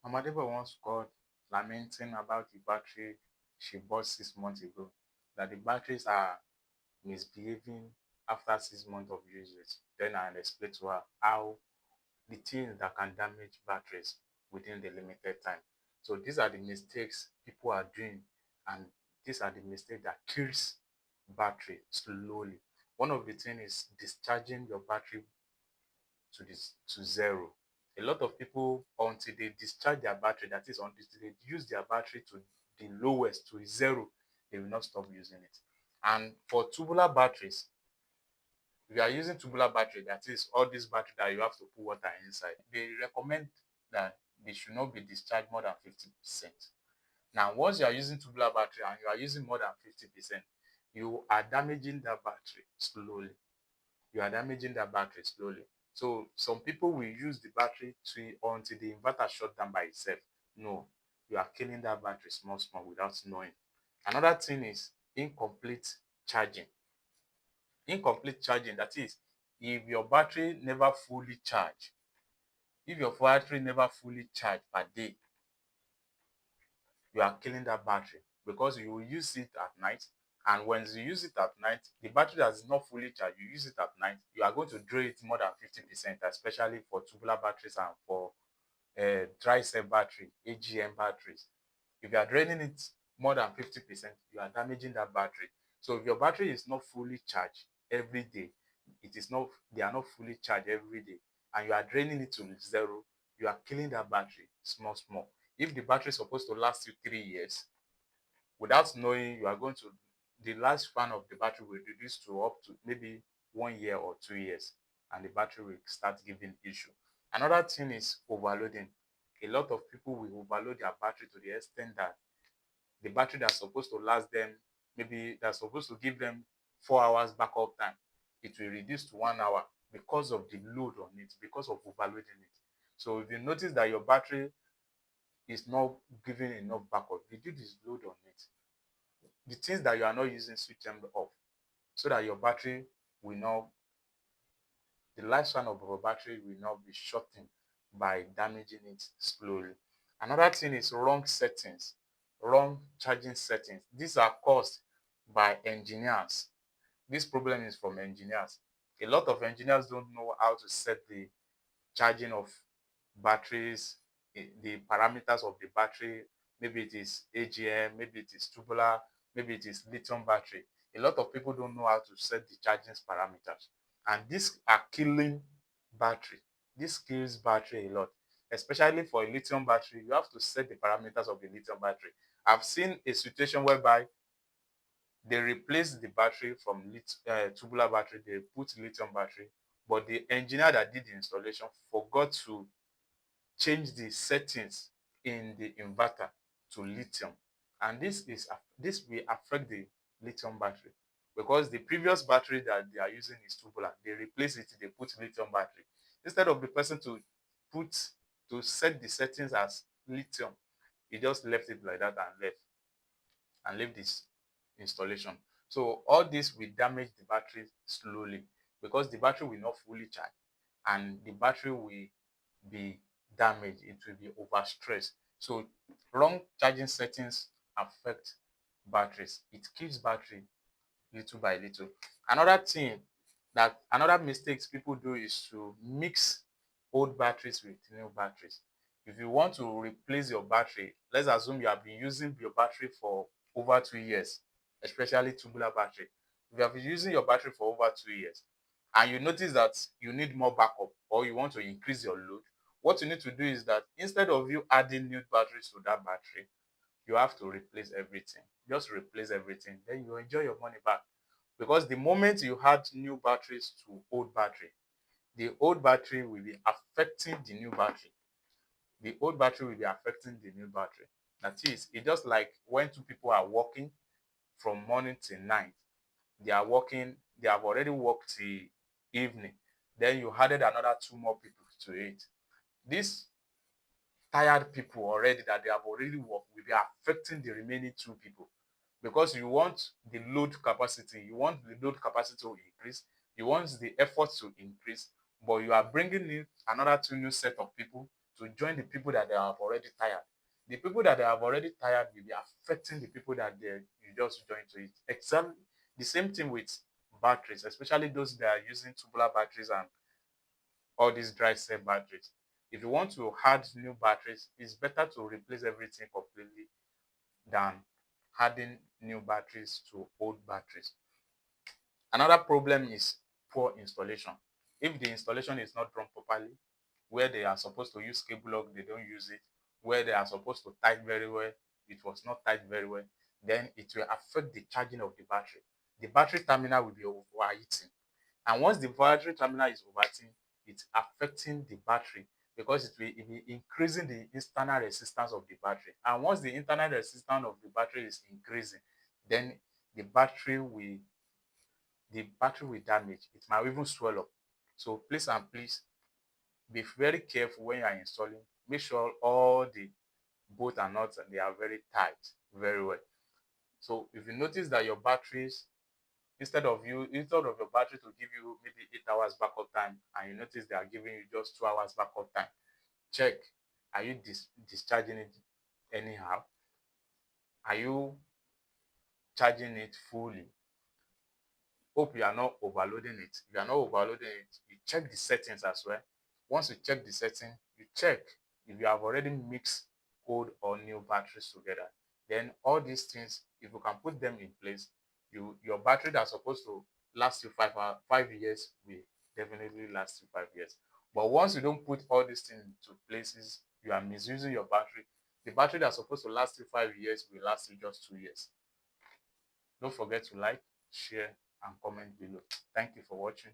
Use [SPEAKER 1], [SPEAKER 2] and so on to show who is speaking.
[SPEAKER 1] Amadeba once called lamenting about the battery she bought 6 months ago, that the batteries are misbehaving after 6 months of usage. Then I explained to her how the things that can damage batteries within the limited time. So these are the mistakes people are doing, and these are the mistakes that kills battery slowly. One of the things is discharging your battery to zero. A lot of people, until they discharge their battery, that is, until they use their battery to the lowest, to zero, they will not stop using it. And for tubular batteries, if you are using tubular battery, that is all this battery that you have to put water inside, they recommend that they should not be discharged more than 50%. Now, once you are using tubular battery and you are using more than 50%, you are damaging that battery slowly. You are damaging that battery slowly. So some people will use the battery to until the inverter shut down by itself. No, you are killing that battery small, small without knowing. Another thing is incomplete charging. Incomplete charging, that is, if your battery never fully charged, if your battery never fully charged per day, you are killing that battery because you will use it at night. And when you use it at night, the battery that is not fully charged, you use it at night, you are going to drain it more than 50%, especially for tubular batteries and for dry cell battery, AGM batteries. If you are draining it more than 50%, you are damaging that battery. So if your battery is not fully charged every day, they are not fully charged every day, and you are draining it to zero, you are killing that battery small, small. If the battery is supposed to last you 3 years, without knowing, you are going to, the lifespan of the battery will reduce to up to maybe 1 year or 2 years, and the battery will start giving issue. Another thing is overloading. A lot of people will overload their battery to the extent that the battery that's supposed to last them, maybe that's supposed to give them 4 hours backup time, it will reduce to 1 hour because of the load on it, because of overloading it. So if you notice that your battery is not giving enough backup, reduce this load on it. The things that you are not using, switch them off so that your battery will not, the lifespan of your battery will not be shortened by damaging it slowly. Another thing is wrong settings, wrong charging settings. These are caused by engineers. This problem is from engineers. A lot of engineers don't know how to set the charging of batteries, the parameters of the battery. Maybe it is AGM, maybe it is tubular, maybe it is lithium battery. A lot of people don't know how to set the charging parameters, and these are killing battery. This kills battery a lot, especially for a lithium battery. You have to set the parameters of the lithium battery. I've seen a situation whereby they replace the battery from tubular battery, they put lithium battery, but the engineer that did the installation forgot to change the settings in the inverter to lithium, and this will affect the lithium battery because the previous battery that they are using is tubular. They replace it, they put lithium battery instead of the person to put to set the settings as lithium. He just left it like that and leave this installation. So all this will damage the battery slowly because the battery will not fully charge and the battery will be damaged. It will be overstressed. So wrong charging settings affect batteries. It kills battery little by little. Another mistakes people do is to mix old batteries with new batteries. If you want to replace your battery, let's assume you have been using your battery for over 2 years, especially tubular battery. If you have been using your battery for over 2 years and you notice that you need more backup or you want to increase your load, what you need to do is that instead of you adding new batteries to that battery, you have to replace everything. Just replace everything. Then you enjoy your money back. Because the moment you add new batteries to old battery, the old battery will be affecting the new battery. The old battery will be affecting the new battery. That is, it's just like when two people are working from morning till night. They are working, they have already worked till evening. Then you added another two more people to it. These tired people already that they have already worked will be affecting the remaining two people because you want the load capacity, you want the load capacity to increase, you want the effort to increase, but you are bringing in another two new set of people to join the people that they have already tired. The people that they have already tired will be affecting the people that you just join to it. Exactly the same thing with batteries, especially those that are using tubular batteries and all these dry cell batteries. If you want to add new batteries, it's better to replace everything completely than adding new batteries to old batteries. Another problem is poor installation. If the installation is not done properly, where they are supposed to use cable lock, they don't use it. Where they are supposed to tight very well, it was not tight very well. Then it will affect the charging of the battery. The battery terminal will be overheating. And once the battery terminal is overheating, it's affecting the battery because it will be increasing the internal resistance of the battery. And once the internal resistance of the battery is increasing, then the battery will damage. It might even swell up. So please be very careful when you are installing. Make sure all the bolts and nuts they are very tight, very well. So if you notice that your batteries, instead of your battery to give you maybe 8 hours backup time, and you notice they are giving you just 2 hours backup time, check, are you discharging it anyhow? Are you charging it fully? Hope you are not overloading it. If you are not overloading it, you check the settings as well. Once you check the setting, you check if you have already mixed old or new batteries together. Then all these things, if you can put them in place, your battery that's supposed to last you 5 years will definitely last you 5 years. But once you don't put all these things into places, you are misusing your battery. The battery that's supposed to last you 5 years will last you just 2 years. Don't forget to like, share, and comment below. Thank you for watching.